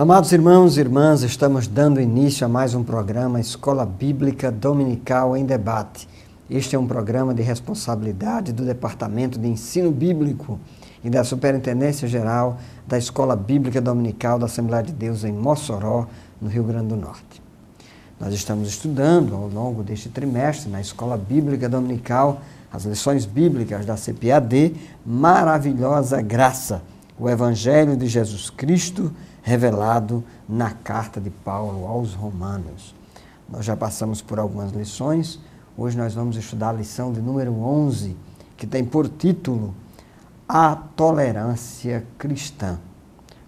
Amados irmãos e irmãs, estamos dando início a mais um programa Escola Bíblica Dominical em Debate. Este é um programa de responsabilidade do Departamento de Ensino Bíblico e da Superintendência Geral da Escola Bíblica Dominical da Assembleia de Deus em Mossoró, no Rio Grande do Norte. Nós estamos estudando ao longo deste trimestre na Escola Bíblica Dominical as lições bíblicas da CPAD Maravilhosa Graça, o Evangelho de Jesus Cristo revelado na carta de Paulo aos Romanos. Nós já passamos por algumas lições, hoje nós vamos estudar a lição de número 11, que tem por título A Tolerância Cristã.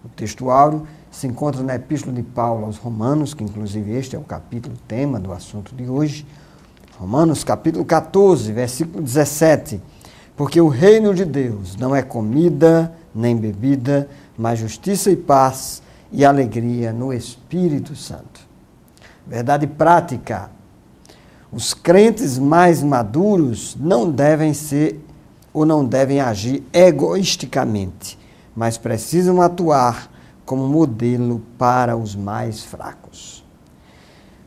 O texto áureo se encontra na Epístola de Paulo aos Romanos, que inclusive este é o capítulo tema do assunto de hoje. Romanos capítulo 14, versículo 17. Porque o reino de Deus não é comida nem bebida, mas justiça e paz e alegria no Espírito Santo. Verdade prática. Os crentes mais maduros não devem ser ou não devem agir egoisticamente, mas precisam atuar como modelo para os mais fracos.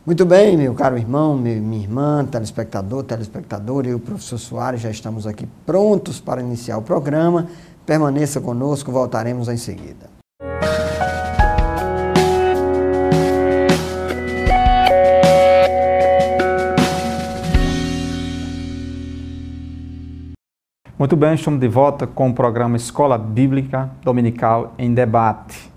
Muito bem, meu caro irmão, minha irmã, telespectadora, eu e o professor Soares já estamos aqui prontos para iniciar o programa. Permaneça conosco, voltaremos em seguida. Muito bem, estamos de volta com o programa Escola Bíblica Dominical em Debate.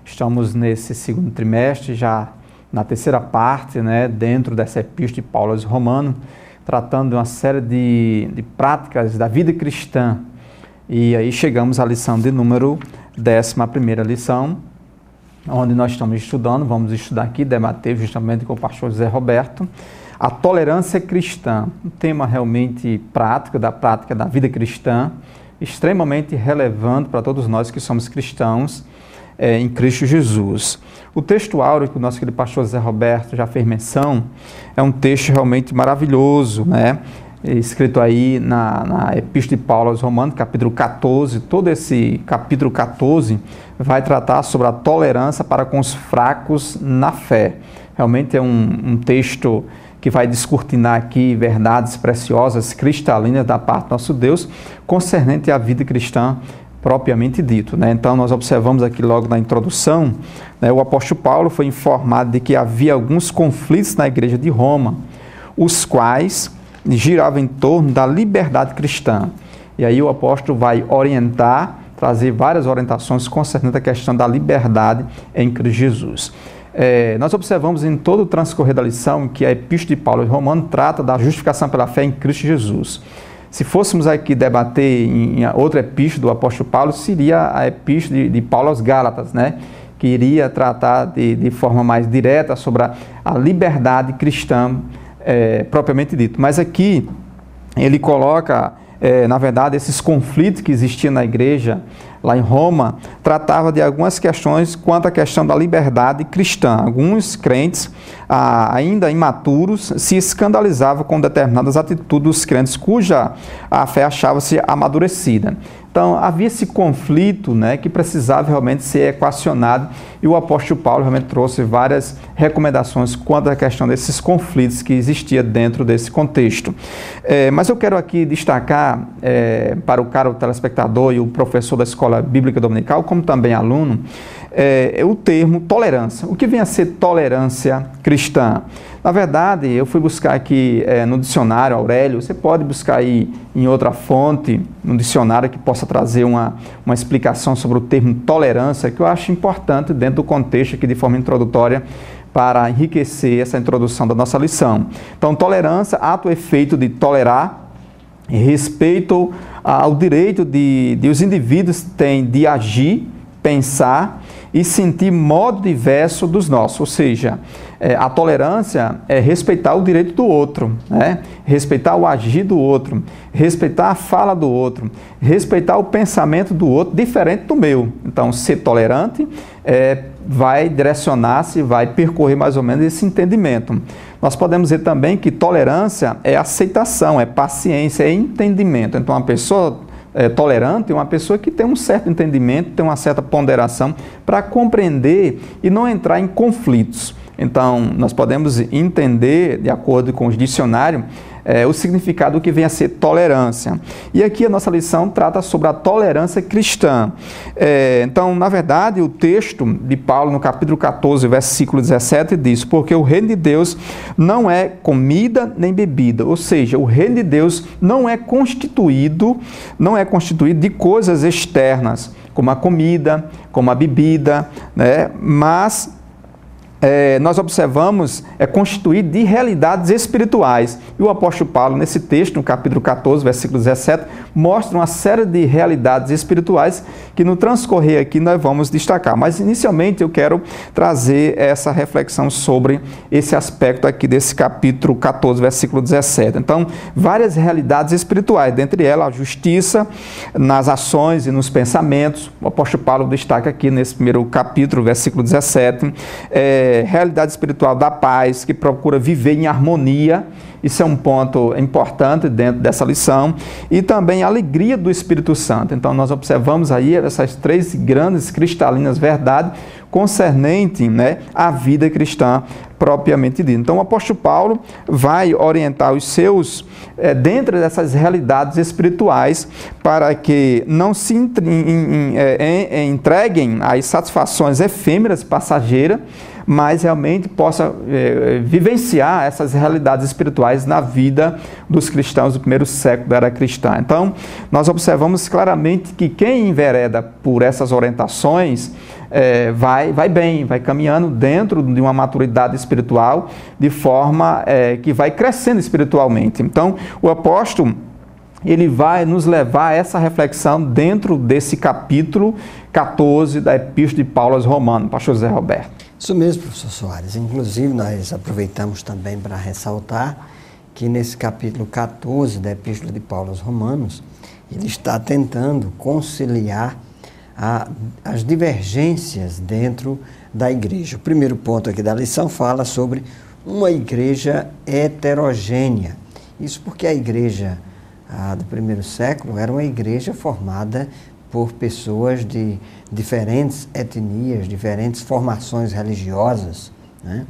Estamos nesse segundo trimestre, já na terceira parte, dentro dessa epístola de Paulo aos Romanos, tratando de uma série de práticas da vida cristã. E aí chegamos à lição de número 11ª lição, onde nós estamos estudando, vamos estudar aqui, debater justamente com o pastor José Roberto, a tolerância cristã, um tema realmente prático, da prática da vida cristã, extremamente relevante para todos nós que somos cristãos em Cristo Jesus. O texto áureo que o nosso querido pastor José Roberto já fez menção, é um texto realmente maravilhoso, escrito aí na Epístola de Paulo aos Romanos, capítulo 14, todo esse capítulo 14 vai tratar sobre a tolerância para com os fracos na fé. Realmente é um texto que vai descortinar aqui verdades preciosas, cristalinas da parte do nosso Deus, concernente à vida cristã propriamente dito. Então nós observamos aqui logo na introdução, o apóstolo Paulo foi informado de que havia alguns conflitos na igreja de Roma, os quais giravam em torno da liberdade cristã. E aí o apóstolo vai orientar, trazer várias orientações concernentes à questão da liberdade em Cristo Jesus. Nós observamos em todo o transcorrer da lição que a Epístola de Paulo aos Romanos trata da justificação pela fé em Cristo Jesus. Se fôssemos aqui debater em outra epístola do apóstolo Paulo, seria a Epístola de Paulo aos Gálatas, que iria tratar de forma mais direta sobre a liberdade cristã propriamente dito. Mas aqui ele coloca, na verdade, esses conflitos que existiam na igreja lá em Roma, tratava de algumas questões quanto à questão da liberdade cristã. Alguns crentes, ainda imaturos, se escandalizavam com determinadas atitudes dos crentes cuja a fé achava-se amadurecida. Então, havia esse conflito que precisava realmente ser equacionado, e o apóstolo Paulo realmente trouxe várias recomendações quanto à questão desses conflitos que existiam dentro desse contexto. Mas eu quero aqui destacar para o caro telespectador e o professor da Escola Bíblica Dominical, como também aluno, o termo tolerância. O que vem a ser tolerância cristã? Na verdade, eu fui buscar aqui no dicionário Aurélio, você pode buscar aí em outra fonte, no dicionário que possa trazer uma explicação sobre o termo tolerância, que eu acho importante dentro do contexto aqui de forma introdutória, para enriquecer essa introdução da nossa lição. Então, tolerância, ato ou efeito de tolerar, respeito ao direito de os indivíduos têm de agir, pensar e sentir modo diverso dos nossos, ou seja, a tolerância é respeitar o direito do outro, respeitar o agir do outro, respeitar a fala do outro, respeitar o pensamento do outro diferente do meu. Então, ser tolerante vai direcionar-se, vai percorrer mais ou menos esse entendimento. Nós podemos dizer também que tolerância é aceitação, é paciência, é entendimento. Então, a pessoa tolerante é uma pessoa que tem um certo entendimento, tem uma certa ponderação para compreender e não entrar em conflitos. Então, nós podemos entender, de acordo com os dicionários, o significado do que vem a ser tolerância. E aqui a nossa lição trata sobre a tolerância cristã. Então, na verdade, o texto de Paulo, no capítulo 14, versículo 17, diz: porque o reino de Deus não é comida nem bebida, ou seja, o reino de Deus não é constituído de coisas externas, como a comida, como a bebida, né? Mas nós observamos constituído de realidades espirituais. E o apóstolo Paulo, nesse texto, no capítulo 14, versículo 17, mostra uma série de realidades espirituais que no transcorrer aqui nós vamos destacar. Mas inicialmente eu quero trazer essa reflexão sobre esse aspecto aqui desse capítulo 14, versículo 17. Então, várias realidades espirituais, dentre elas a justiça nas ações e nos pensamentos. O apóstolo Paulo destaca aqui nesse primeiro capítulo, versículo 17, realidade espiritual da paz, que procura viver em harmonia. Isso é um ponto importante dentro dessa lição. E também a alegria do Espírito Santo. Então, nós observamos aí essas três grandes cristalinas verdades concernentes, né, à vida cristã propriamente dita. Então, o apóstolo Paulo vai orientar os seus dentro dessas realidades espirituais para que não se entreguem às satisfações efêmeras, passageiras, mas realmente possa vivenciar essas realidades espirituais na vida dos cristãos do primeiro século da era cristã. Então, nós observamos claramente que quem envereda por essas orientações vai bem, vai caminhando dentro de uma maturidade espiritual, de forma que vai crescendo espiritualmente. Então, o apóstolo, ele vai nos levar a essa reflexão dentro desse capítulo 14 da Epístola de Paulo aos Romanos. Pastor José Roberto. Isso mesmo, professor Soares. Inclusive, nós aproveitamos também para ressaltar que nesse capítulo 14 da Epístola de Paulo aos Romanos, ele está tentando conciliar as divergências dentro da igreja. O primeiro ponto aqui da lição fala sobre uma igreja heterogênea. Isso porque a igreja do primeiro século era uma igreja formada por pessoas de diferentes etnias, diferentes formações religiosas, né?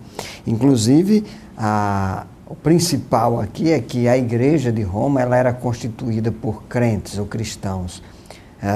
Inclusive, o principal aqui é que a igreja de Roma ela era constituída por crentes ou cristãos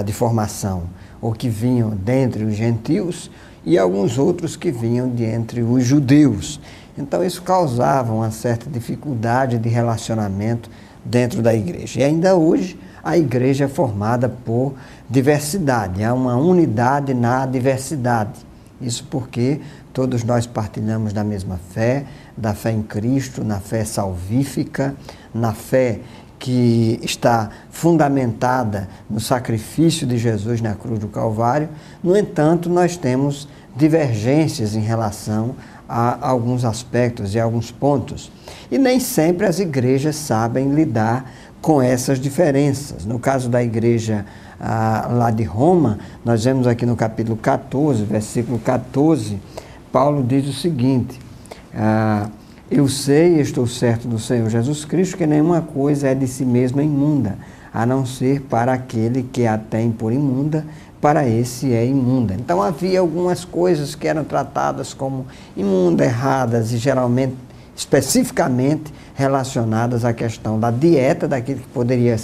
de formação, ou que vinham dentre os gentios e alguns outros que vinham de entre os judeus. Então, isso causava uma certa dificuldade de relacionamento dentro da igreja. E ainda hoje, a igreja é formada por diversidade, há uma unidade na diversidade. Isso porque todos nós partilhamos da mesma fé, da fé em Cristo, na fé salvífica, na fé que está fundamentada no sacrifício de Jesus na cruz do Calvário. No entanto, nós temos divergências em relação a alguns aspectos e alguns pontos. E nem sempre as igrejas sabem lidar com essas diferenças. No caso da igreja lá de Roma, nós vemos aqui no capítulo 14, versículo 14, Paulo diz o seguinte: eu sei e estou certo do Senhor Jesus Cristo que nenhuma coisa é de si mesma imunda, a não ser para aquele que a tem por imunda, para esse é imunda. Então havia algumas coisas que eram tratadas como imunda, erradas e geralmente, especificamente relacionadas à questão da dieta, daquilo que poderia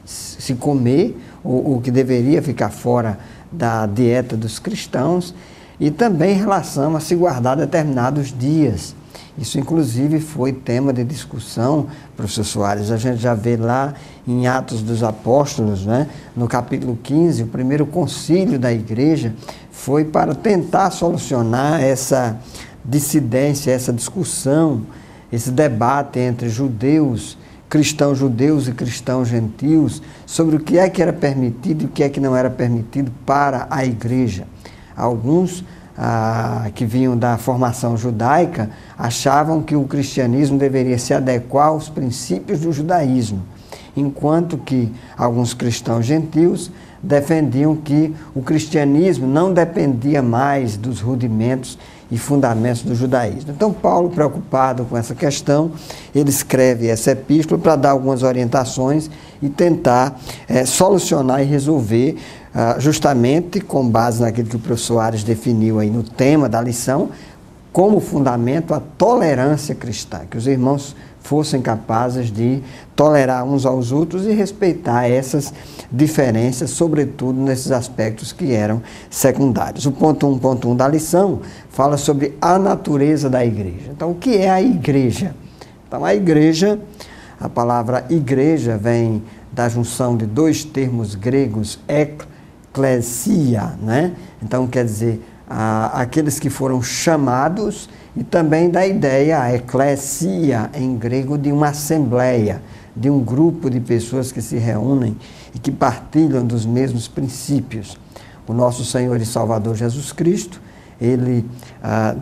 se comer, ou que deveria ficar fora da dieta dos cristãos, e também em relação a se guardar determinados dias. Isso, inclusive, foi tema de discussão, professor Soares. A gente já vê lá em Atos dos Apóstolos, né? No capítulo 15, o primeiro concílio da igreja foi para tentar solucionar essa dissidência, essa discussão, esse debate entre cristãos judeus e cristãos gentios, sobre o que é que era permitido e o que é que não era permitido para a igreja. Alguns que vinham da formação judaica achavam que o cristianismo deveria se adequar aos princípios do judaísmo, enquanto que alguns cristãos gentios defendiam que o cristianismo não dependia mais dos rudimentos e fundamentos do judaísmo. Então, Paulo, preocupado com essa questão, ele escreve essa epístola para dar algumas orientações e tentar solucionar e resolver, justamente com base naquilo que o professor Ares definiu aí no tema da lição, como fundamento a tolerância cristã, que os irmãos fossem capazes de tolerar uns aos outros e respeitar essas diferenças, sobretudo nesses aspectos que eram secundários. O ponto 1.1 da lição fala sobre a natureza da igreja. Então, o que é a igreja? Então, a igreja, a palavra igreja vem da junção de dois termos gregos, ekklesia, né? Então, quer dizer, aqueles que foram chamados, e também da ideia, a eclésia em grego, de uma assembleia, de um grupo de pessoas que se reúnem e que partilham dos mesmos princípios. O nosso Senhor e Salvador Jesus Cristo, ele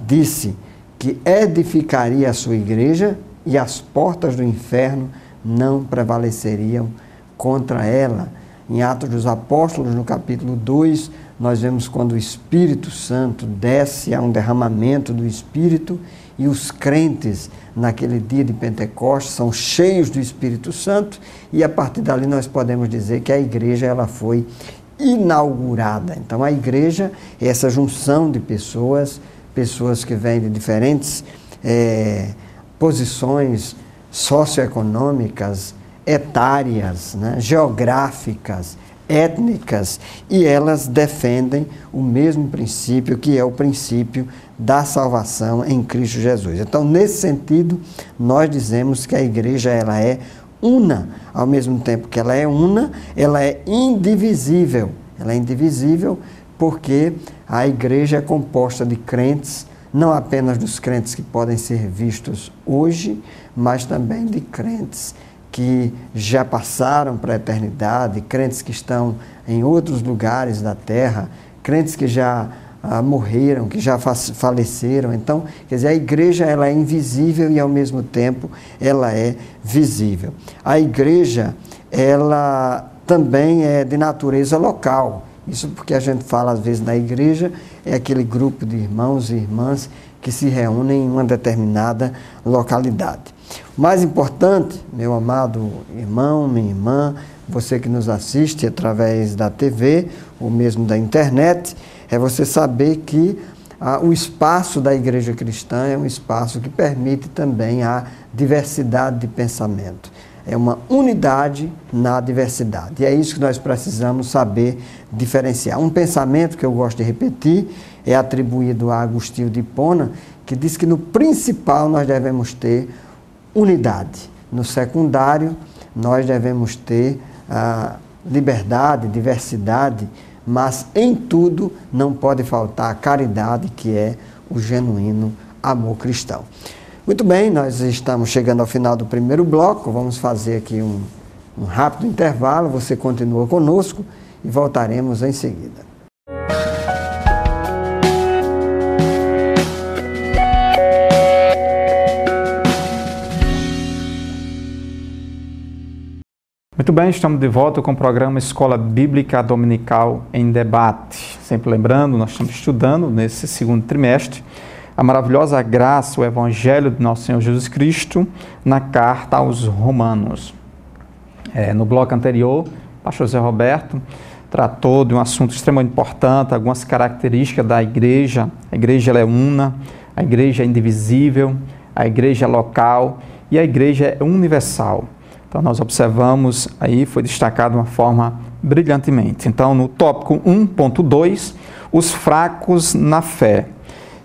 disse que edificaria a sua igreja e as portas do inferno não prevaleceriam contra ela. Em Atos dos Apóstolos, no capítulo 2, nós vemos quando o Espírito Santo desce, há um derramamento do Espírito, e os crentes, naquele dia de Pentecostes, são cheios do Espírito Santo, e a partir dali nós podemos dizer que a igreja ela foi inaugurada. Então, a igreja é essa junção de pessoas que vêm de diferentes posições socioeconômicas, etárias, né, geográficas, étnicas, e elas defendem o mesmo princípio, que é o princípio da salvação em Cristo Jesus. Então, nesse sentido, nós dizemos que a igreja ela é una, ao mesmo tempo que ela é una, ela é indivisível. Ela é indivisível porque a igreja é composta de crentes, não apenas dos crentes que podem ser vistos hoje, mas também de crentes que já passaram para a eternidade, crentes que estão em outros lugares da terra, crentes que já morreram, que já faleceram. Então, quer dizer, a igreja ela é invisível e ao mesmo tempo ela é visível. A igreja ela também é de natureza local. Isso porque a gente fala às vezes na igreja, é aquele grupo de irmãos e irmãs que se reúnem em uma determinada localidade. O mais importante, meu amado irmão, minha irmã, você que nos assiste através da TV ou mesmo da internet, é você saber que o espaço da igreja cristã é um espaço que permite também a diversidade de pensamento. É uma unidade na diversidade. E é isso que nós precisamos saber diferenciar. Um pensamento que eu gosto de repetir é atribuído a Agostinho de Hipona, que diz que no principal nós devemos ter unidade. No secundário, nós devemos ter liberdade, diversidade, mas em tudo não pode faltar a caridade, que é o genuíno amor cristão. Muito bem, nós estamos chegando ao final do primeiro bloco, vamos fazer aqui um rápido intervalo, você continua conosco e voltaremos em seguida. Muito bem, estamos de volta com o programa Escola Bíblica Dominical em Debate. Sempre lembrando, nós estamos estudando nesse segundo trimestre a maravilhosa graça, o Evangelho de nosso Senhor Jesus Cristo na carta aos Romanos. No bloco anterior, o pastor José Roberto tratou de um assunto extremamente importante, algumas características da igreja. A igreja ela é una, a igreja é indivisível, a igreja é local e a igreja é universal. Então, nós observamos, aí foi destacado de uma forma brilhantemente. Então, no tópico 1.2, os fracos na fé.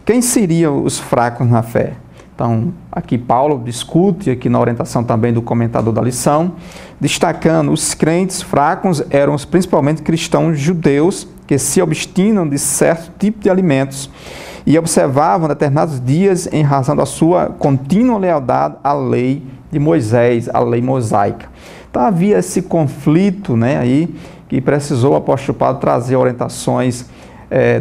Quem seriam os fracos na fé? Então, aqui Paulo discute, aqui na orientação também do comentador da lição, destacando os crentes fracos eram principalmente cristãos judeus que se obstinam de certo tipo de alimentos e observavam determinados dias em razão da sua contínua lealdade à lei de Moisés, a lei mosaica. Então havia esse conflito, aí, que precisou o apóstolo Paulo trazer orientações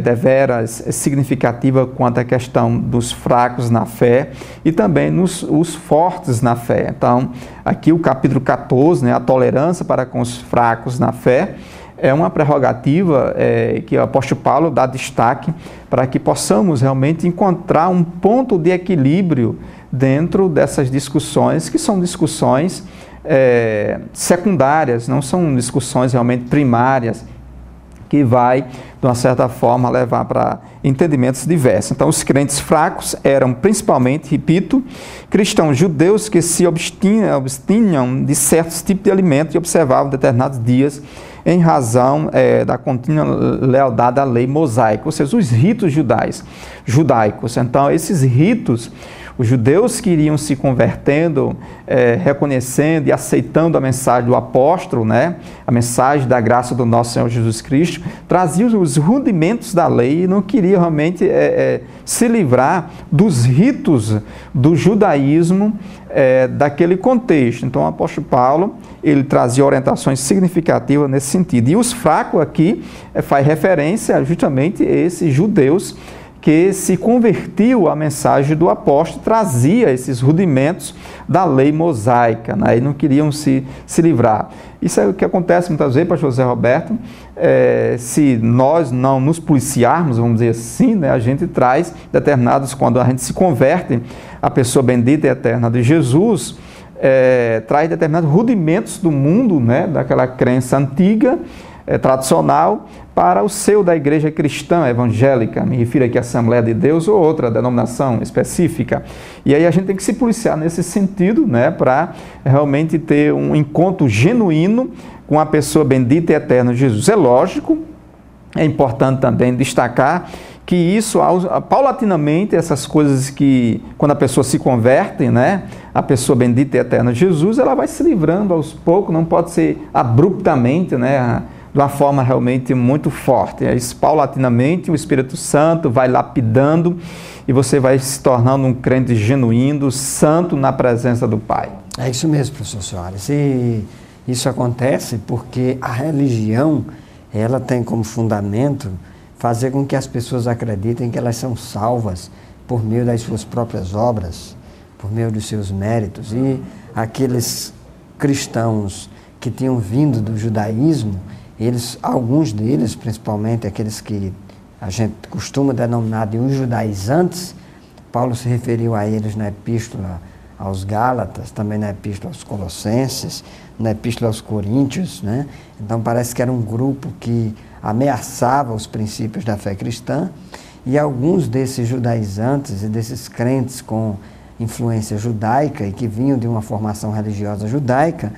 deveras significativas quanto à questão dos fracos na fé e também os fortes na fé. Então, aqui o capítulo 14, a tolerância para com os fracos na fé, é uma prerrogativa que o apóstolo Paulo dá destaque para que possamos realmente encontrar um ponto de equilíbrio dentro dessas discussões, que são discussões secundárias, não são discussões realmente primárias, que vai, de uma certa forma, levar para entendimentos diversos. Então, os crentes fracos eram principalmente, repito, cristãos judeus que se abstinham de certos tipos de alimentos e observavam determinados dias em razão da contínua lealdade à lei mosaica, ou seja, os ritos judaicos. Então, esses ritos, os judeus que iriam se convertendo, reconhecendo e aceitando a mensagem do apóstolo, né? A mensagem da graça do nosso Senhor Jesus Cristo, traziam os rudimentos da lei e não queriam realmente se livrar dos ritos do judaísmo daquele contexto. Então, o apóstolo Paulo, ele trazia orientações significativas nesse sentido. E os fracos aqui faz referência justamente a esses judeus que se convertiu à mensagem do apóstolo, trazia esses rudimentos da lei mosaica, né? E não queriam se livrar. Isso é o que acontece muitas vezes, pastor José Roberto, se nós não nos policiarmos, vamos dizer assim, né? A gente traz determinados, quando a gente se converte à pessoa bendita e eterna de Jesus, traz determinados rudimentos do mundo, né? Daquela crença antiga, tradicional, para o seio da igreja cristã evangélica, me refiro aqui à Assembleia de Deus ou outra denominação específica. E aí a gente tem que se policiar nesse sentido, né, para realmente ter um encontro genuíno com a pessoa bendita e eterna de Jesus. É lógico, é importante também destacar que isso, paulatinamente, essas coisas que, quando a pessoa se converte, né, a pessoa bendita e eterna de Jesus, ela vai se livrando aos poucos, não pode ser abruptamente, né, de uma forma realmente muito forte. Isso, paulatinamente, o Espírito Santo vai lapidando e você vai se tornando um crente genuíno, santo na presença do Pai. É isso mesmo, professor Soares. E isso acontece porque a religião, ela tem como fundamento fazer com que as pessoas acreditem que elas são salvas por meio das suas próprias obras, por meio dos seus méritos. E aqueles cristãos que tinham vindo do judaísmo, alguns deles, principalmente aqueles que a gente costuma denominar de os judaizantes, Paulo se referiu a eles na epístola aos Gálatas, também na epístola aos Colossenses, na epístola aos Coríntios, né? Então parece que era um grupo que ameaçava os princípios da fé cristã, e alguns desses judaizantes e desses crentes com influência judaica e que vinham de uma formação religiosa judaica,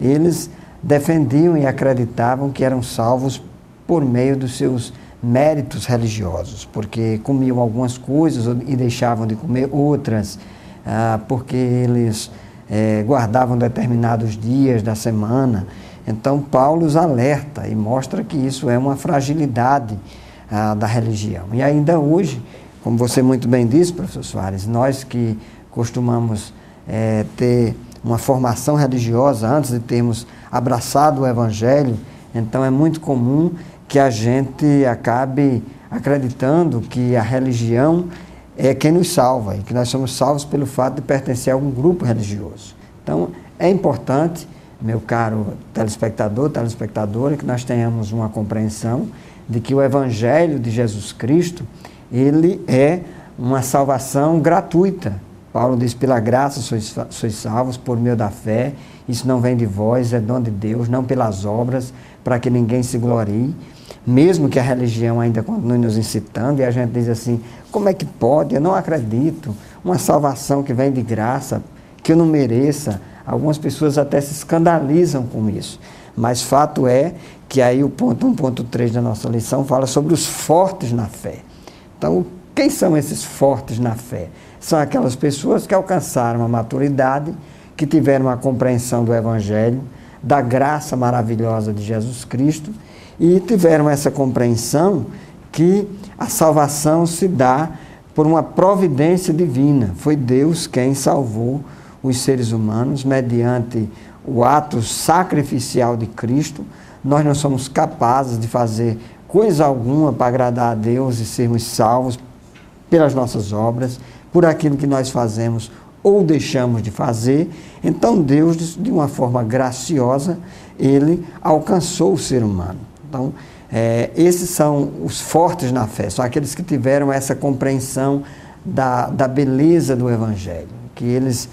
eles defendiam e acreditavam que eram salvos por meio dos seus méritos religiosos, porque comiam algumas coisas e deixavam de comer outras, porque eles guardavam determinados dias da semana. Então Paulo os alerta e mostra que isso é uma fragilidade da religião. E ainda hoje, como você muito bem disse, professor Soares, nós que costumamos ter uma formação religiosa antes de termos abraçado o Evangelho, então é muito comum que a gente acabe acreditando que a religião é quem nos salva e que nós somos salvos pelo fato de pertencer a algum grupo religioso. Então é importante, meu caro telespectador, telespectadora, que nós tenhamos uma compreensão de que o Evangelho de Jesus Cristo, ele é uma salvação gratuita. Paulo diz, pela graça sois salvos por meio da fé, isso não vem de vós, é dom de Deus, não pelas obras, para que ninguém se glorie, mesmo que a religião ainda continue nos incitando, e a gente diz assim, como é que pode? Eu não acredito, uma salvação que vem de graça, que eu não mereça. Algumas pessoas até se escandalizam com isso, mas fato é que aí o ponto 1.3 da nossa lição fala sobre os fortes na fé. Então, quem são esses fortes na fé? São aquelas pessoas que alcançaram a maturidade, que tiveram a compreensão do Evangelho, da graça maravilhosa de Jesus Cristo, e tiveram essa compreensão que a salvação se dá por uma providência divina. Foi Deus quem salvou os seres humanos mediante o ato sacrificial de Cristo. Nós não somos capazes de fazer coisa alguma para agradar a Deus e sermos salvos pelas nossas obras, por aquilo que nós fazemos ou deixamos de fazer. Então Deus, de uma forma graciosa, Ele alcançou o ser humano. Então, esses são os fortes na fé, são aqueles que tiveram essa compreensão da beleza do Evangelho, que eles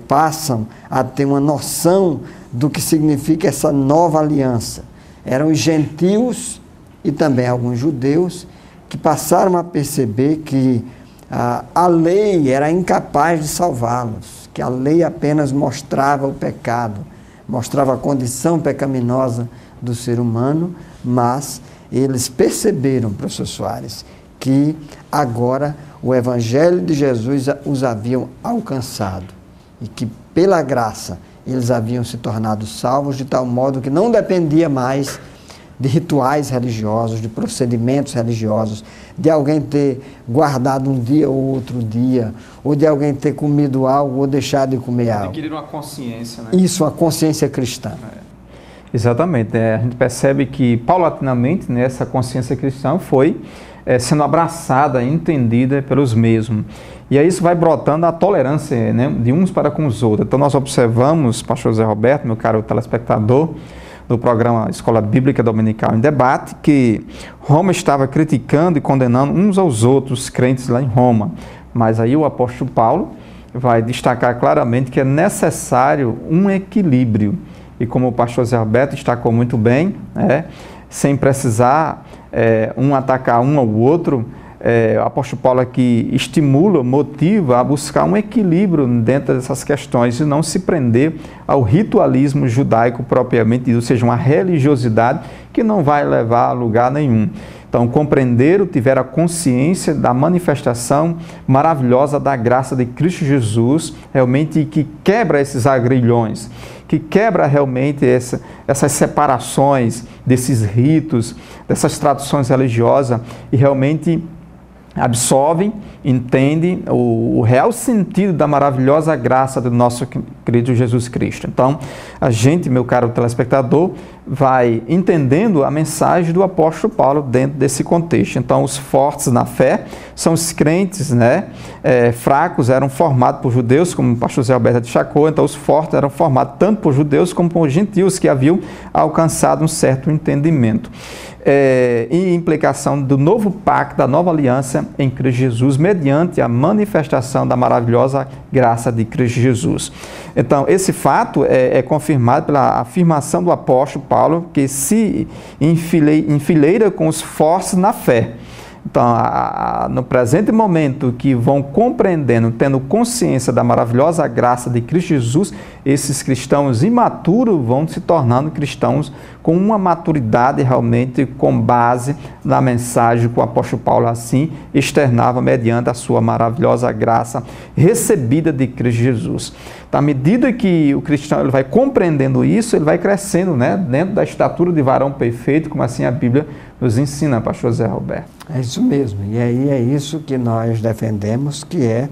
passam a ter uma noção do que significa essa nova aliança. Eram os gentios e também alguns judeus que passaram a perceber que a lei era incapaz de salvá-los, que a lei apenas mostrava o pecado, mostrava a condição pecaminosa do ser humano, mas eles perceberam, professor Soares, que agora o Evangelho de Jesus os haviam alcançado e que pela graça eles haviam se tornado salvos de tal modo que não dependia mais de rituais religiosos, de procedimentos religiosos, de alguém ter guardado um dia ou outro dia, ou de alguém ter comido algo ou deixado de comer algo. Adquirir uma consciência, né? Isso, uma consciência cristã. Exatamente. A gente percebe que, paulatinamente, né, essa consciência cristã foi sendo abraçada, entendida pelos mesmos. E aí isso vai brotando a tolerância, né, de uns para com os outros. Então nós observamos, pastor Zé Roberto, meu caro telespectador, do programa Escola Bíblica Dominical em Debate, que Roma estava criticando e condenando uns aos outros crentes lá em Roma. Mas aí o apóstolo Paulo vai destacar claramente que é necessário um equilíbrio. E como o pastor Zé Roberto destacou muito bem, sem precisar um atacar um ao outro, o apóstolo Paulo aqui estimula, motiva a buscar um equilíbrio dentro dessas questões e não se prender ao ritualismo judaico propriamente dito, ou seja, uma religiosidade que não vai levar a lugar nenhum. Então, compreenderam, tiveram a consciência da manifestação maravilhosa da graça de Cristo Jesus, realmente que quebra esses agrilhões, que quebra realmente essas separações desses ritos, dessas tradições religiosas e realmente absorvem, entendem o real sentido da maravilhosa graça do nosso querido Jesus Cristo. Então, a gente, meu caro telespectador, vai entendendo a mensagem do apóstolo Paulo dentro desse contexto. Então, os fortes na fé são os crentes, fracos, eram formados por judeus, como o pastor Zé Alberto destacou. Então, os fortes eram formados tanto por judeus como por gentios que haviam alcançado um certo entendimento. E implicação do novo pacto, da nova aliança em Cristo Jesus, mediante a manifestação da maravilhosa graça de Cristo Jesus. Então, esse fato é confirmado pela afirmação do apóstolo Paulo, que se enfileira com os fortes na fé. Então, no presente momento que vão compreendendo, tendo consciência da maravilhosa graça de Cristo Jesus, esses cristãos imaturos vão se tornando cristãos com uma maturidade realmente com base na mensagem que o apóstolo Paulo assim externava mediante a sua maravilhosa graça recebida de Cristo Jesus. Então, à medida que o cristão ele vai compreendendo isso, ele vai crescendo, dentro da estatura de varão perfeito, como assim a Bíblia nos ensina, pastor Zé Roberto. É isso mesmo, e aí é isso que nós defendemos, que é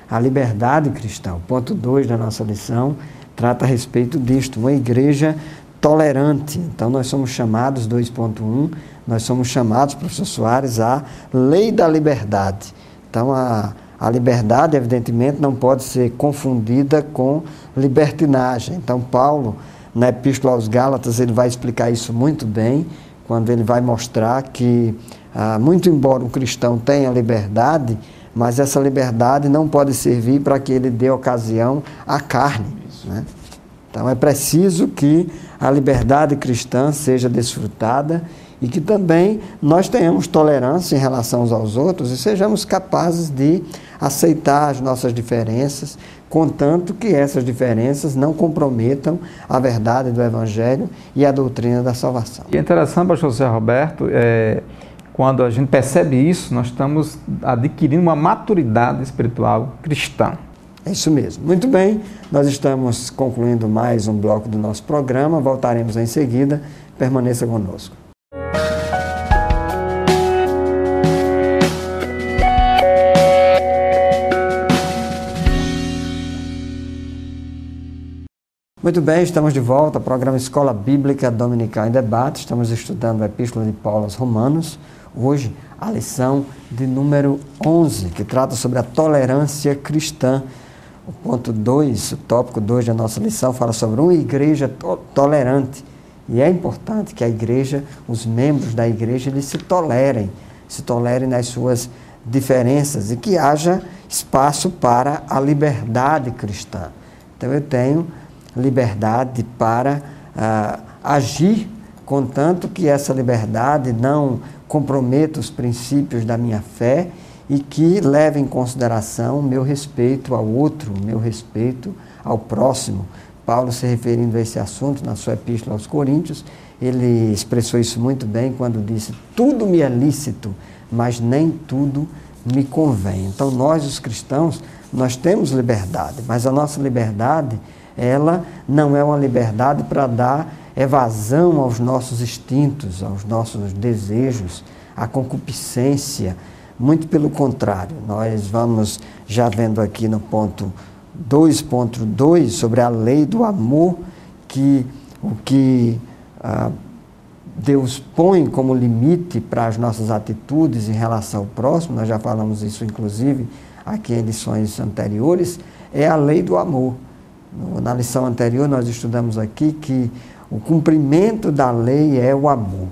a liberdade cristã. O ponto 2 da nossa lição trata a respeito disto, uma igreja tolerante. Então nós somos chamados, 2.1, nós somos chamados, professor Soares, à lei da liberdade. Então a liberdade, evidentemente, não pode ser confundida com libertinagem. Então Paulo, na Epístola aos Gálatas, ele vai explicar isso muito bem, quando ele vai mostrar que, muito embora o cristão tenha liberdade, mas essa liberdade não pode servir para que ele dê ocasião à carne. Então é preciso que a liberdade cristã seja desfrutada e que também nós tenhamos tolerância em relação uns aos outros e sejamos capazes de aceitar as nossas diferenças, contanto que essas diferenças não comprometam a verdade do Evangelho e a doutrina da salvação. E é interessante, pastor José Roberto, quando a gente percebe isso, nós estamos adquirindo uma maturidade espiritual cristã. É isso mesmo. Muito bem, nós estamos concluindo mais um bloco do nosso programa, voltaremos em seguida, permaneça conosco. Muito bem, estamos de volta ao programa Escola Bíblica Dominical em Debate. Estamos estudando a Epístola de Paulo aos Romanos. Hoje, a lição de número 11, que trata sobre a tolerância cristã. O ponto 2, o tópico 2 da nossa lição, fala sobre uma igreja tolerante. E é importante que a igreja, os membros da igreja, eles se tolerem nas suas diferenças e que haja espaço para a liberdade cristã. Então eu tenho liberdade para agir, contanto que essa liberdade não comprometa os princípios da minha fé e que leve em consideração o meu respeito ao outro, o meu respeito ao próximo. Paulo, se referindo a esse assunto na sua epístola aos Coríntios, ele expressou isso muito bem quando disse: tudo me é lícito, mas nem tudo me convém. Então nós, os cristãos, nós temos liberdade, mas a nossa liberdade, ela não é uma liberdade para dar evasão aos nossos instintos, aos nossos desejos, à concupiscência. Muito pelo contrário, nós vamos já vendo aqui no ponto 2.2 sobre a lei do amor, que o que Deus põe como limite para as nossas atitudes em relação ao próximo, nós já falamos isso inclusive aqui em lições anteriores, é a lei do amor. Na lição anterior nós estudamos aqui que o cumprimento da lei é o amor.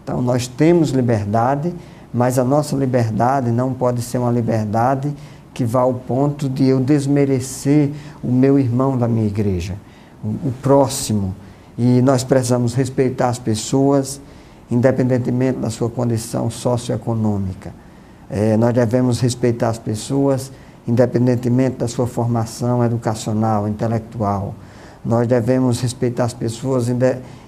Então nós temos liberdade, mas a nossa liberdade não pode ser uma liberdade que vá ao ponto de eu desmerecer o meu irmão da minha igreja, o próximo. E nós precisamos respeitar as pessoas, independentemente da sua condição socioeconômica. Nós devemos respeitar as pessoas, independentemente da sua formação educacional, intelectual. Nós devemos respeitar as pessoas,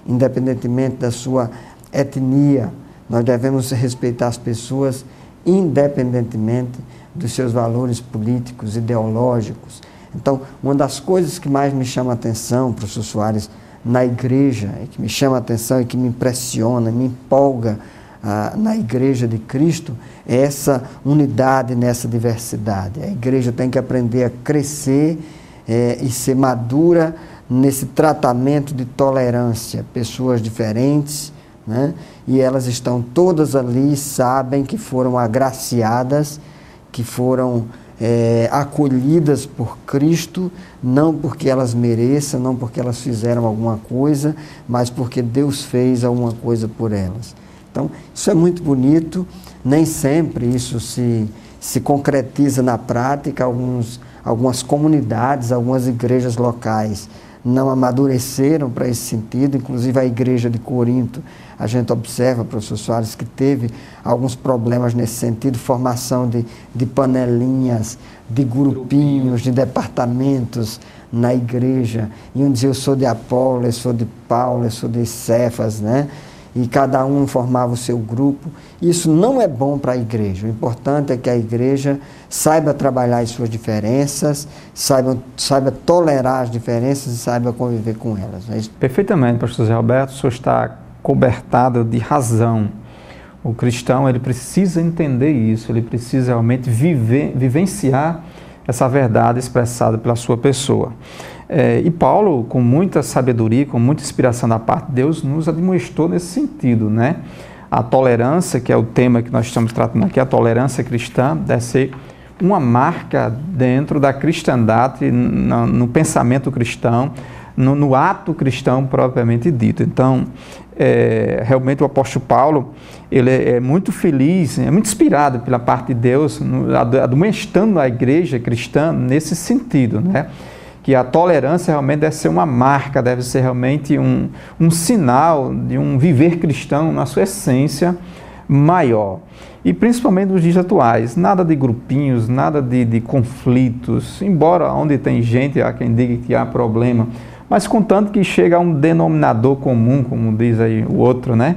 independentemente da sua etnia. Nós devemos respeitar as pessoas, independentemente dos seus valores políticos, ideológicos. Então, uma das coisas que mais me chama a atenção, professor Soares, na igreja, e que me chama a atenção e que me impressiona, me empolga na igreja de Cristo, é essa unidade nessa diversidade. A igreja tem que aprender a crescer e ser madura nesse tratamento de tolerância. Pessoas diferentes, né? E elas estão todas ali, sabem que foram agraciadas, que foram acolhidas por Cristo, não porque elas mereçam, não porque elas fizeram alguma coisa, mas porque Deus fez alguma coisa por elas. Então, isso é muito bonito, nem sempre isso se concretiza na prática. Algumas comunidades, algumas igrejas locais não amadureceram para esse sentido, inclusive a igreja de Corinto. A gente observa, professor Soares, que teve alguns problemas nesse sentido, formação de panelinhas, de grupinhos, de departamentos na igreja. E um dizia: eu sou de Apolo, eu sou de Paulo, eu sou de Cefas, né? E cada um formava o seu grupo. Isso não é bom para a igreja. O importante é que a igreja saiba trabalhar as suas diferenças, saiba tolerar as diferenças e saiba conviver com elas. É isso? Perfeitamente, pastor Zé Roberto, o senhor está cobertado de razão. O cristão, ele precisa entender isso, ele precisa realmente vivenciar essa verdade expressada pela sua pessoa. E Paulo, com muita sabedoria, com muita inspiração da parte de Deus, nos admoestou nesse sentido, né? A tolerância, que é o tema que nós estamos tratando aqui, a tolerância cristã, deve ser uma marca dentro da cristandade, no pensamento cristão, no ato cristão propriamente dito. Então, realmente o apóstolo Paulo, ele é muito feliz, é muito inspirado pela parte de Deus, admoestando a igreja cristã nesse sentido, né? Que a tolerância realmente deve ser uma marca, deve ser realmente um sinal de um viver cristão na sua essência maior. E principalmente nos dias atuais, nada de grupinhos, nada de conflitos, embora onde tem gente, há quem diga que há problema, mas contanto que chega a um denominador comum, como diz aí o outro, né?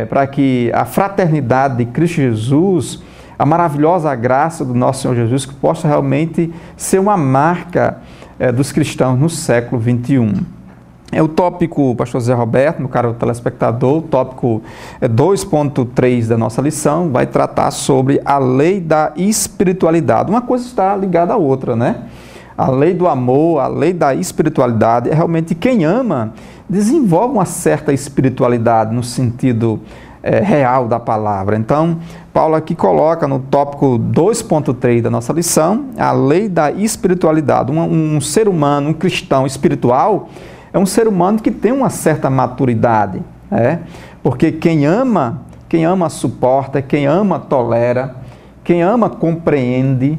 Para que a fraternidade de Cristo Jesus, a maravilhosa graça do nosso Senhor Jesus, que possa realmente ser uma marca dos cristãos no século XXI. O tópico, pastor Zé Roberto, meu caro telespectador, o tópico 2.3 da nossa lição, vai tratar sobre a lei da espiritualidade. Uma coisa está ligada à outra, né? A lei do amor, a lei da espiritualidade, é realmente quem ama desenvolve uma certa espiritualidade no sentido real da palavra. Então, Paulo aqui coloca no tópico 2.3 da nossa lição, a lei da espiritualidade. Um ser humano, um cristão espiritual, é um ser humano que tem uma certa maturidade, porque quem ama suporta, quem ama tolera, quem ama compreende,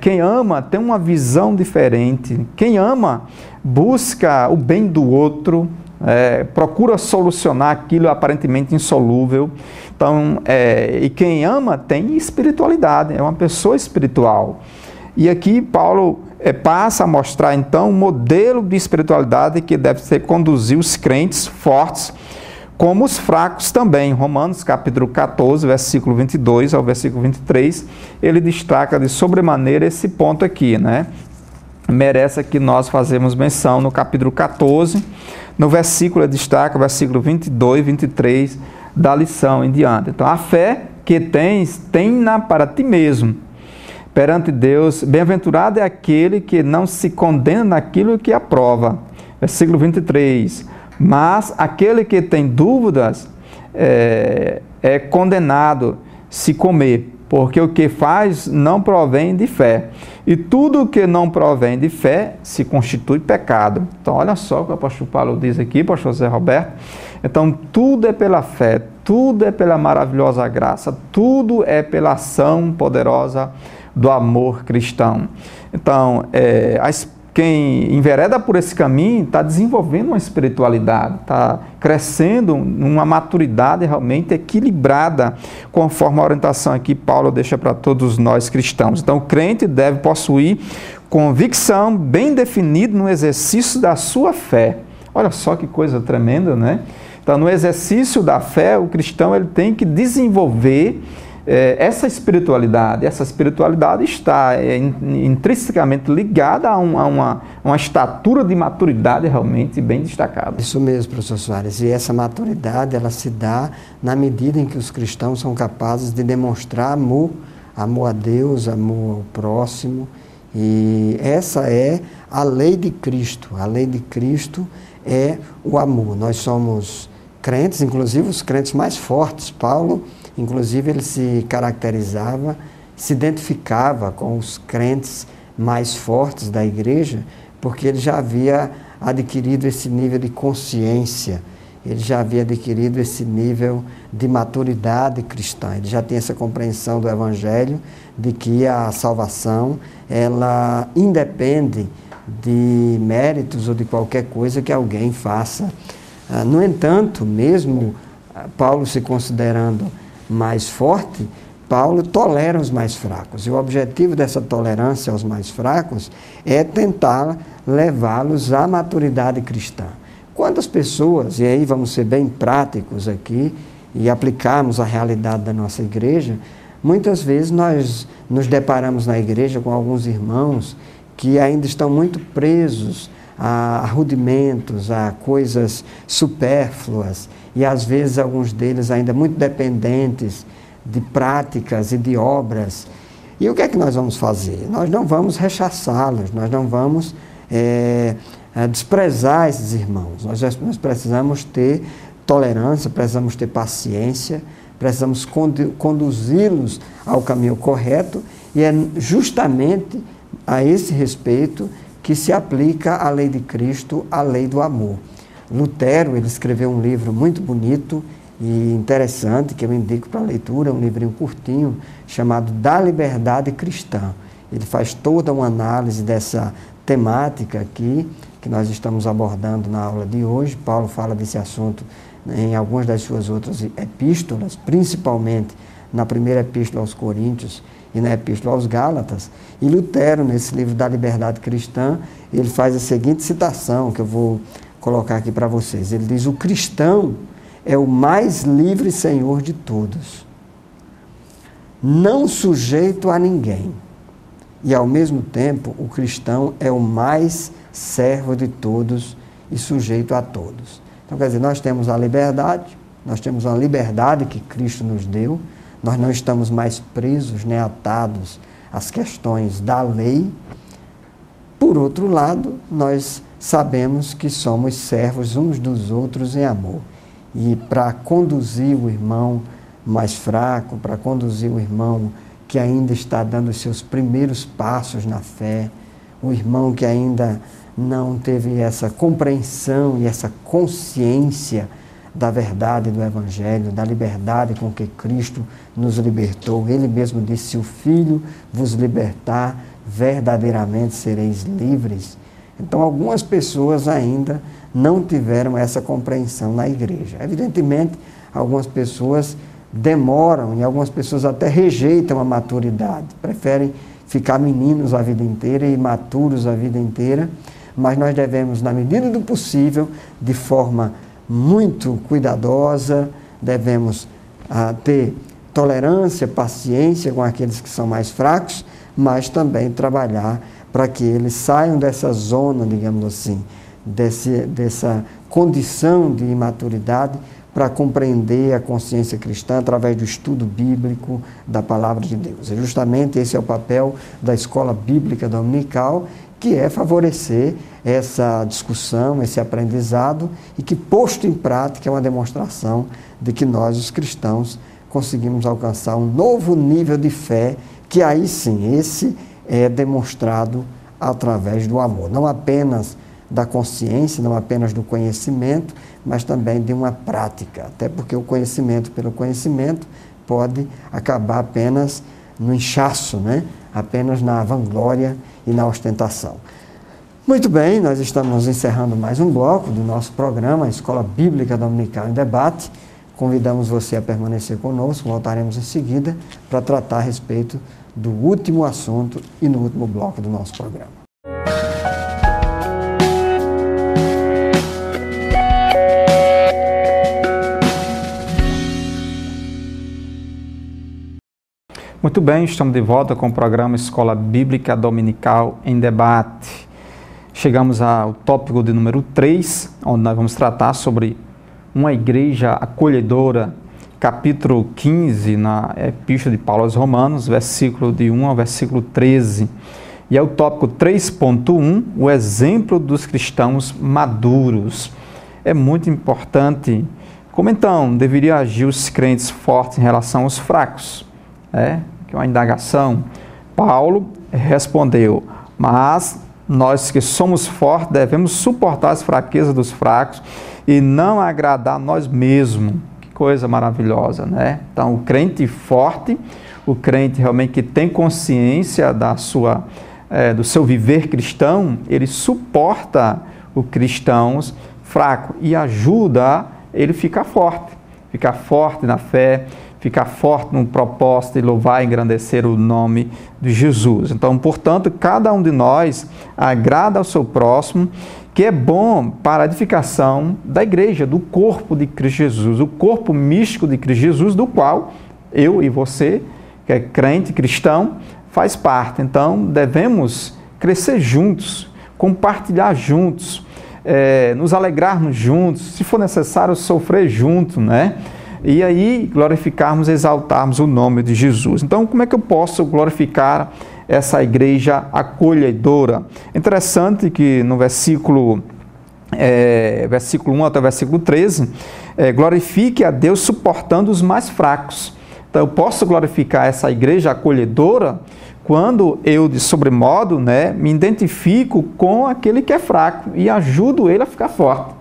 quem ama tem uma visão diferente, quem ama busca o bem do outro, procura solucionar aquilo aparentemente insolúvel. Então, e quem ama tem espiritualidade, é uma pessoa espiritual. E aqui Paulo passa a mostrar então um modelo de espiritualidade que deve ser conduzir os crentes fortes, como os fracos também. Romanos capítulo 14, versículo 22 ao versículo 23, ele destaca de sobremaneira esse ponto aqui, merece que nós fazemos menção no capítulo 14, no versículo, ele destaca o versículo 22 e 23 da lição em diante. Então, a fé que tens, tem-na para ti mesmo, perante Deus. Bem-aventurado é aquele que não se condena naquilo que aprova. Versículo 23. Mas aquele que tem dúvidas é condenado se comer, porque o que faz não provém de fé. E tudo o que não provém de fé se constitui pecado. Então, olha só o que o apóstolo Paulo diz aqui, pastor José Roberto. Então, tudo é pela fé, tudo é pela maravilhosa graça, tudo é pela ação poderosa do amor cristão. Então, quem envereda por esse caminho está desenvolvendo uma espiritualidade, está crescendo numa maturidade realmente equilibrada, conforme a orientação aqui Paulo deixa para todos nós cristãos. Então, o crente deve possuir convicção bem definida no exercício da sua fé. Olha só que coisa tremenda, Então, no exercício da fé, o cristão ele tem que desenvolver essa espiritualidade. Essa espiritualidade está intrinsecamente ligada a uma estatura de maturidade realmente bem destacada. Isso mesmo, professor Soares. E essa maturidade, ela se dá na medida em que os cristãos são capazes de demonstrar amor a Deus, amor ao próximo. E essa é a lei de Cristo. A lei de Cristo é o amor. Nós somos crentes, inclusive os crentes mais fortes. Paulo, inclusive, ele se caracterizava, se identificava com os crentes mais fortes da igreja, porque ele já havia adquirido esse nível de consciência, ele já havia adquirido esse nível de maturidade cristã, ele já tem essa compreensão do Evangelho, de que a salvação, ela independe de méritos ou de qualquer coisa que alguém faça. No entanto, mesmo Paulo se considerando mais forte, Paulo tolera os mais fracos. E o objetivo dessa tolerância aos mais fracos é tentar levá-los à maturidade cristã. Quantas pessoas, e aí vamos ser bem práticos aqui e aplicarmos a realidade da nossa igreja, muitas vezes nós nos deparamos na igreja com alguns irmãos que ainda estão muito presos a rudimentos, a coisas supérfluas, e às vezes alguns deles ainda muito dependentes de práticas e de obras. E o que é que nós vamos fazer? Nós não vamos rechaçá-los, nós não vamos desprezar esses irmãos. Nós precisamos ter tolerância, precisamos ter paciência, precisamos conduzi-los ao caminho correto, e é justamente a esse respeito que se aplica a lei de Cristo, a lei do amor. Lutero, ele escreveu um livro muito bonito e interessante, que eu indico para leitura, um livrinho curtinho, chamado Da Liberdade Cristã. Ele faz toda uma análise dessa temática aqui, que nós estamos abordando na aula de hoje. Paulo fala desse assunto em algumas das suas outras epístolas, principalmente na primeira epístola aos Coríntios e na epístola aos Gálatas. E Lutero, nesse livro da Liberdade Cristã, ele faz a seguinte citação, que eu vou colocar aqui para vocês. Ele diz: o cristão é o mais livre senhor de todos, não sujeito a ninguém. E, ao mesmo tempo, o cristão é o mais servo de todos e sujeito a todos. Então, quer dizer, nós temos a liberdade, nós temos uma liberdade que Cristo nos deu, nós não estamos mais presos, nem atados às questões da lei. Por outro lado, nós sabemos que somos servos uns dos outros em amor. E para conduzir o irmão mais fraco, para conduzir o irmão que ainda está dando os seus primeiros passos na fé, o irmão que ainda não teve essa compreensão e essa consciência da verdade do Evangelho, da liberdade com que Cristo nos libertou. Ele mesmo disse: se o Filho vos libertar, verdadeiramente sereis livres. Então, algumas pessoas ainda não tiveram essa compreensão na igreja. Evidentemente, algumas pessoas demoram e algumas pessoas até rejeitam a maturidade, preferem ficar meninos a vida inteira e imaturos a vida inteira, mas nós devemos, na medida do possível, de forma muito cuidadosa, devemos ter tolerância, paciência com aqueles que são mais fracos, mas também trabalhar para que eles saiam dessa zona, digamos assim, dessa condição de imaturidade, para compreender a consciência cristã através do estudo bíblico da Palavra de Deus. E justamente esse é o papel da Escola Bíblica Dominical, que é favorecer essa discussão, esse aprendizado, e que, posto em prática, é uma demonstração de que nós, os cristãos, conseguimos alcançar um novo nível de fé, que aí sim, esse é demonstrado através do amor, não apenas da consciência, não apenas do conhecimento, mas também de uma prática, até porque o conhecimento pelo conhecimento pode acabar apenas no inchaço, né? Apenas na vanglória e na ostentação. Muito bem, nós estamos encerrando mais um bloco do nosso programa, Escola Bíblica Dominical em Debate. Convidamos você a permanecer conosco, voltaremos em seguida para tratar a respeito do último assunto e no último bloco do nosso programa. Muito bem, estamos de volta com o programa Escola Bíblica Dominical em Debate. Chegamos ao tópico de número 3, onde nós vamos tratar sobre uma igreja acolhedora, capítulo 15, na Epístola de Paulo aos Romanos, versículo de 1 ao versículo 13. E é o tópico 3.1, o exemplo dos cristãos maduros. É muito importante. Como então deveriam agir os crentes fortes em relação aos fracos? Que é uma indagação. Paulo respondeu: mas nós que somos fortes devemos suportar as fraquezas dos fracos e não agradar nós mesmos. Que coisa maravilhosa, né? Então, o crente forte, o crente realmente que tem consciência do seu viver cristão, ele suporta os cristãos fracos e ajuda ele a ficar forte na fé, ficar forte no propósito de louvar e engrandecer o nome de Jesus. Então, portanto, cada um de nós agrada ao seu próximo, que é bom para a edificação da igreja, do corpo de Cristo Jesus, o corpo místico de Cristo Jesus, do qual eu e você, que é crente cristão, faz parte. Então, devemos crescer juntos, compartilhar juntos, nos alegrarmos juntos, se for necessário, sofrer junto, né? E aí glorificarmos, exaltarmos o nome de Jesus. Então, como é que eu posso glorificar essa igreja acolhedora? Interessante que no versículo 1 até o versículo 13, glorifique a Deus suportando os mais fracos. Então, eu posso glorificar essa igreja acolhedora quando eu, de sobremodo, me identifico com aquele que é fraco e ajudo ele a ficar forte.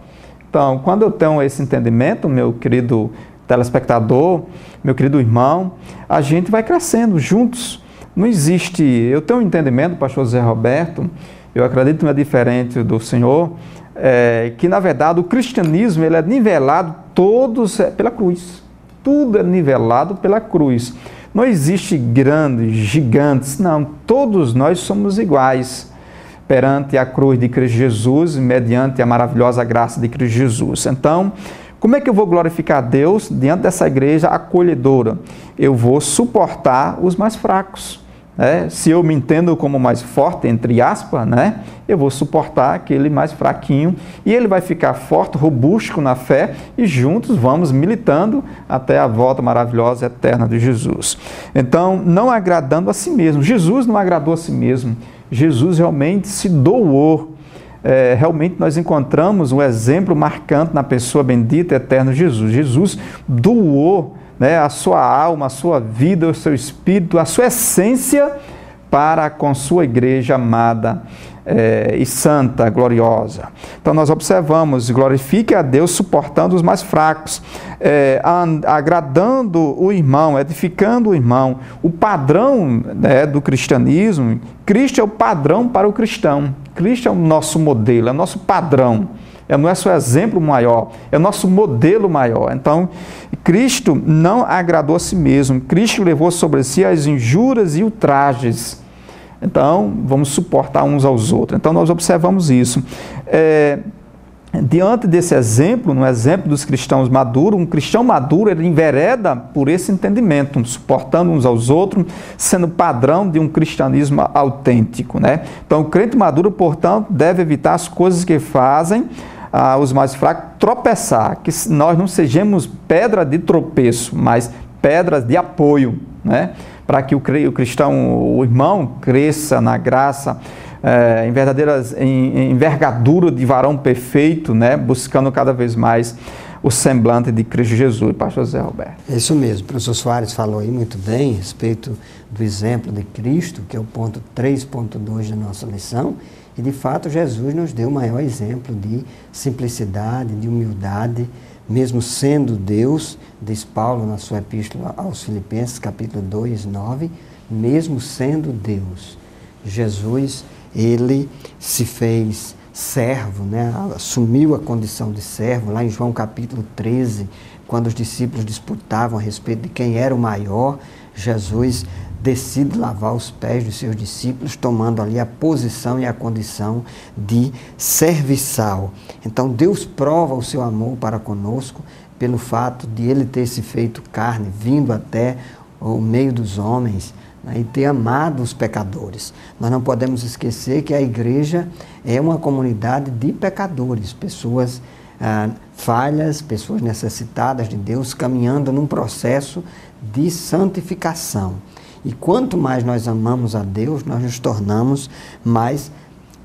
Então, quando eu tenho esse entendimento, meu querido telespectador, meu querido irmão, a gente vai crescendo juntos. Não existe, eu tenho um entendimento, pastor Zé Roberto, eu acredito que não é diferente do senhor, que na verdade o cristianismo ele é nivelado todos pela cruz. Tudo é nivelado pela cruz. Não existe grandes, gigantes, não. Todos nós somos iguais perante a cruz de Cristo Jesus, mediante a maravilhosa graça de Cristo Jesus. Então, como é que eu vou glorificar a Deus diante dessa igreja acolhedora? Eu vou suportar os mais fracos. Se eu me entendo como mais forte, entre aspas, eu vou suportar aquele mais fraquinho e ele vai ficar forte, robusto na fé e juntos vamos militando até a volta maravilhosa eterna de Jesus. Então, não agradando a si mesmo. Jesus não agradou a si mesmo. Jesus realmente se doou. Realmente nós encontramos um exemplo marcante na pessoa bendita e eterna de Jesus. Jesus doou a sua alma, a sua vida, o seu espírito, a sua essência para com sua igreja amada e santa, gloriosa. Então nós observamos, glorifique a Deus suportando os mais fracos, agradando o irmão, edificando o irmão. O padrão, né, do cristianismo, Cristo é o padrão para o cristão. Cristo é o nosso modelo, é o nosso padrão. É o nosso exemplo maior, é o nosso modelo maior. Então, Cristo não agradou a si mesmo. Cristo levou sobre si as injúrias e ultrajes. Então, vamos suportar uns aos outros. Então, nós observamos isso. Diante desse exemplo, no exemplo dos cristãos maduros, um cristão maduro, ele envereda por esse entendimento, suportando uns aos outros, sendo padrão de um cristianismo autêntico, né? Então, o crente maduro, portanto, deve evitar as coisas que fazem os mais fracos tropeçar, que nós não sejamos pedra de tropeço, mas pedras de apoio, né? Para que o cristão, o irmão, cresça na graça, em verdadeiras envergadura de varão perfeito, né? Buscando cada vez mais o semblante de Cristo Jesus. Pastor Zé Roberto. É isso mesmo, o professor Soares falou aí muito bem a respeito do exemplo de Cristo, que é o ponto 3.2 da nossa lição, e de fato Jesus nos deu o maior exemplo de simplicidade, de humildade, mesmo sendo Deus, diz Paulo na sua epístola aos Filipenses, capítulo 2, 9, mesmo sendo Deus, Jesus, ele se fez servo, né? Assumiu a condição de servo, lá em João capítulo 13, quando os discípulos disputavam a respeito de quem era o maior, Jesus decide lavar os pés dos seus discípulos, tomando ali a posição e a condição de serviçal. Então Deus prova o seu amor para conosco pelo fato de ele ter se feito carne, vindo até o meio dos homens, né, e ter amado os pecadores. Nós não podemos esquecer que a igreja é uma comunidade de pecadores, pessoas falhas, pessoas necessitadas de Deus, caminhando num processo de santificação. E quanto mais nós amamos a Deus, nós nos tornamos mais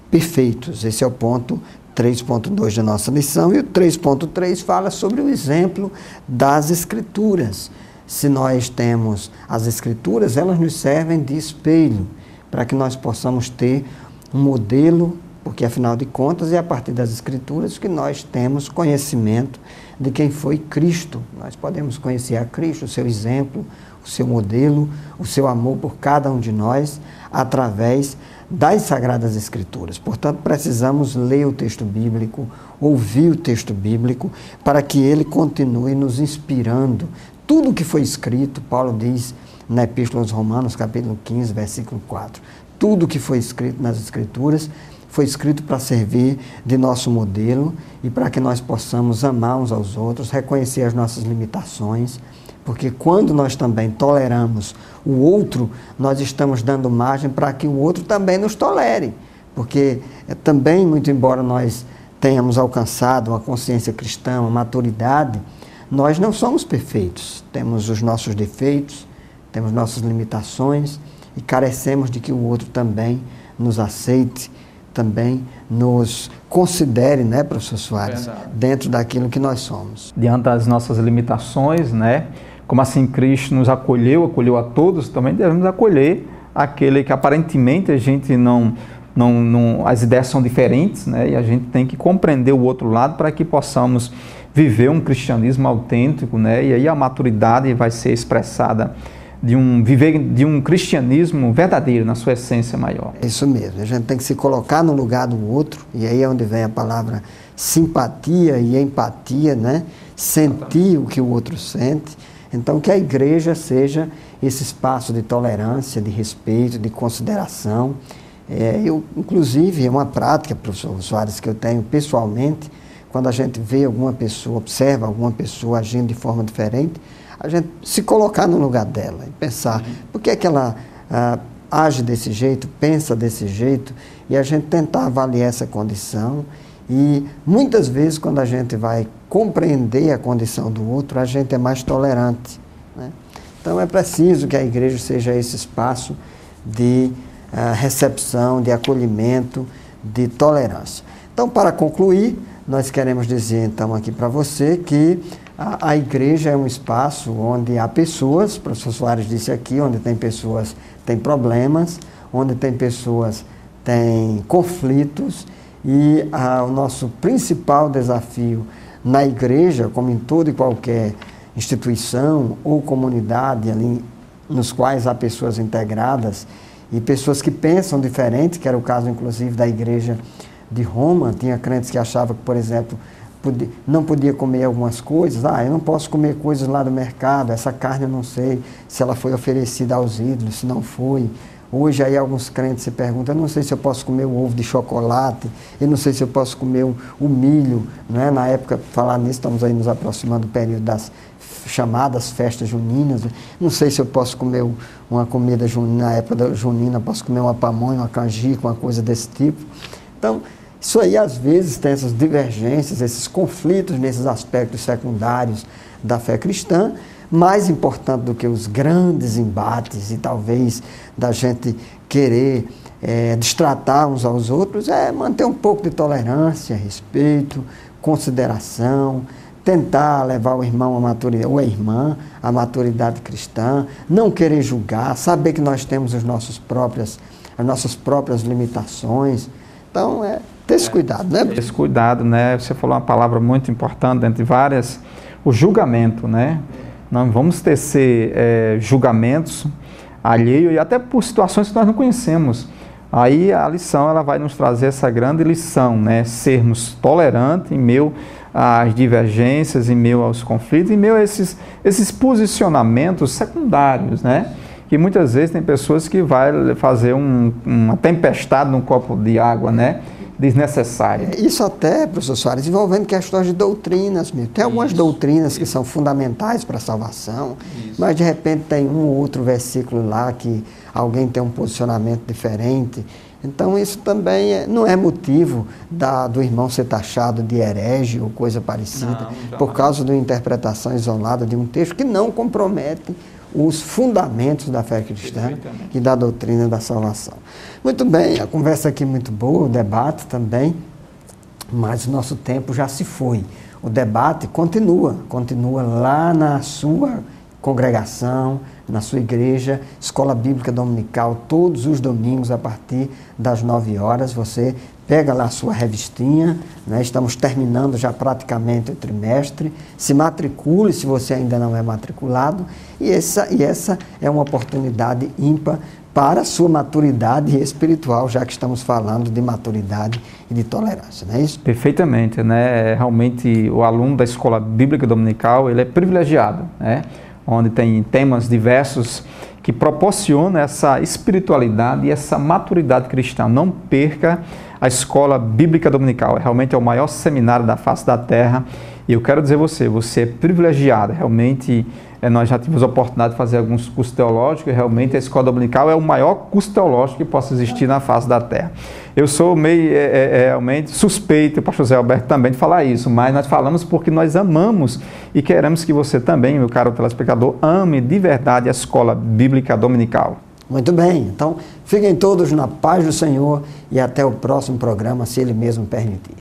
perfeitos. Esse é o ponto 3.2 da nossa lição. E o 3.3 fala sobre o exemplo das Escrituras. Se nós temos as Escrituras, elas nos servem de espelho, para que nós possamos ter um modelo, porque afinal de contas é a partir das Escrituras que nós temos conhecimento de quem foi Cristo. Nós podemos conhecer a Cristo, o seu exemplo, o seu modelo, o seu amor por cada um de nós, através das Sagradas Escrituras. Portanto, precisamos ler o texto bíblico, ouvir o texto bíblico, para que ele continue nos inspirando. Tudo que foi escrito, Paulo diz na Epístola aos Romanos, capítulo 15, versículo 4, tudo que foi escrito nas Escrituras foi escrito para servir de nosso modelo e para que nós possamos amar uns aos outros, reconhecer as nossas limitações, porque quando nós também toleramos o outro, nós estamos dando margem para que o outro também nos tolere, porque também, muito embora nós tenhamos alcançado uma consciência cristã, uma maturidade, nós não somos perfeitos, temos os nossos defeitos, temos nossas limitações e carecemos de que o outro também nos aceite, também nos considere, né, professor Soares, verdade, dentro daquilo que nós somos. Diante das nossas limitações, né, como assim Cristo nos acolheu a todos, também devemos acolher aquele que aparentemente a gente não as ideias são diferentes, né, e a gente tem que compreender o outro lado para que possamos viver um cristianismo autêntico, né, e aí a maturidade vai ser expressada viver de um cristianismo verdadeiro, na sua essência maior. É isso mesmo, a gente tem que se colocar no lugar do outro, e aí é onde vem a palavra simpatia e empatia, né? Sentir o que o outro sente. Então, que a igreja seja esse espaço de tolerância, de respeito, de consideração. Inclusive, é uma prática, professor Soares, que eu tenho pessoalmente, quando a gente vê alguma pessoa, observa alguma pessoa agindo de forma diferente, a gente se colocar no lugar dela e pensar, por que é que ela age desse jeito, pensa desse jeito, e a gente tentar avaliar essa condição. E muitas vezes, quando a gente vai compreender a condição do outro, a gente é mais tolerante, né? Então é preciso que a igreja seja esse espaço de recepção, de acolhimento, de tolerância. Então, para concluir, nós queremos dizer então aqui para você que a igreja é um espaço onde há pessoas, o professor Soares disse aqui, onde tem pessoas, tem problemas, onde tem pessoas, tem conflitos e o nosso principal desafio na igreja, como em toda e qualquer instituição ou comunidade ali nos quais há pessoas integradas e pessoas que pensam diferente, que era o caso inclusive da igreja de Roma. Tinha crentes que achavam que, por exemplo, não podia comer algumas coisas. Eu não posso comer coisas lá do mercado, essa carne eu não sei se ela foi oferecida aos ídolos, se não foi. Hoje aí alguns crentes se perguntam, eu não sei se eu posso comer o ovo de chocolate, eu não sei se eu posso comer o milho, não é? Na época, falar nisso, estamos aí nos aproximando do período das chamadas festas juninas, não sei se eu posso comer uma comida junina, na época da junina, posso comer uma pamonha, uma canjica, uma coisa desse tipo. Então, isso aí às vezes tem essas divergências, esses conflitos nesses aspectos secundários da fé cristã. Mais importante do que os grandes embates e talvez da gente querer destratar uns aos outros é manter um pouco de tolerância, respeito, consideração, tentar levar o irmão à maturidade, ou a irmã à maturidade cristã, não querer julgar, saber que nós temos as nossas próprias limitações. Então, ter esse cuidado, né? Esse cuidado, né? Você falou uma palavra muito importante, dentre várias, o julgamento, né? Não vamos tecer julgamentos alheios e até por situações que nós não conhecemos. Aí a lição ela vai nos trazer essa grande lição, né? Sermos tolerantes em meio às divergências, em meio aos conflitos, em meio a esses posicionamentos secundários, né? Que muitas vezes tem pessoas que vai fazer uma tempestade num copo de água, né? Desnecessária. Isso até, professor Soares, envolvendo questões de doutrinas mesmo. Tem algumas doutrinas que são fundamentais para a salvação, mas de repente tem um ou outro versículo lá que alguém tem um posicionamento diferente. Então isso também não é motivo do irmão ser taxado de herege ou coisa parecida, por causa de uma interpretação isolada de um texto que não compromete os fundamentos da fé cristã e da doutrina da salvação. Muito bem, a conversa aqui é muito boa, o debate também, mas o nosso tempo já se foi. O debate continua lá na sua congregação, na sua igreja, Escola Bíblica Dominical, todos os domingos a partir das 9 horas, você pega lá a sua revistinha, né? Estamos terminando já praticamente o trimestre, se matricule se você ainda não é matriculado, e essa é uma oportunidade ímpar para a sua maturidade espiritual, já que estamos falando de maturidade e de tolerância, não é isso? Perfeitamente, né? Realmente o aluno da Escola Bíblica Dominical, ele é privilegiado, né? Onde tem temas diversos que proporcionam essa espiritualidade e essa maturidade cristã. Não perca a Escola Bíblica Dominical, realmente é o maior seminário da face da terra, e eu quero dizer você é privilegiado, realmente nós já tivemos a oportunidade de fazer alguns cursos teológicos, e realmente a Escola Dominical é o maior curso teológico que possa existir na face da terra. Eu sou meio realmente suspeito, o pastor Zé Alberto também, de falar isso, mas nós falamos porque nós amamos e queremos que você também, meu caro telespectador, ame de verdade a Escola Bíblica Dominical. Muito bem, então fiquem todos na paz do Senhor e até o próximo programa, se Ele mesmo permitir.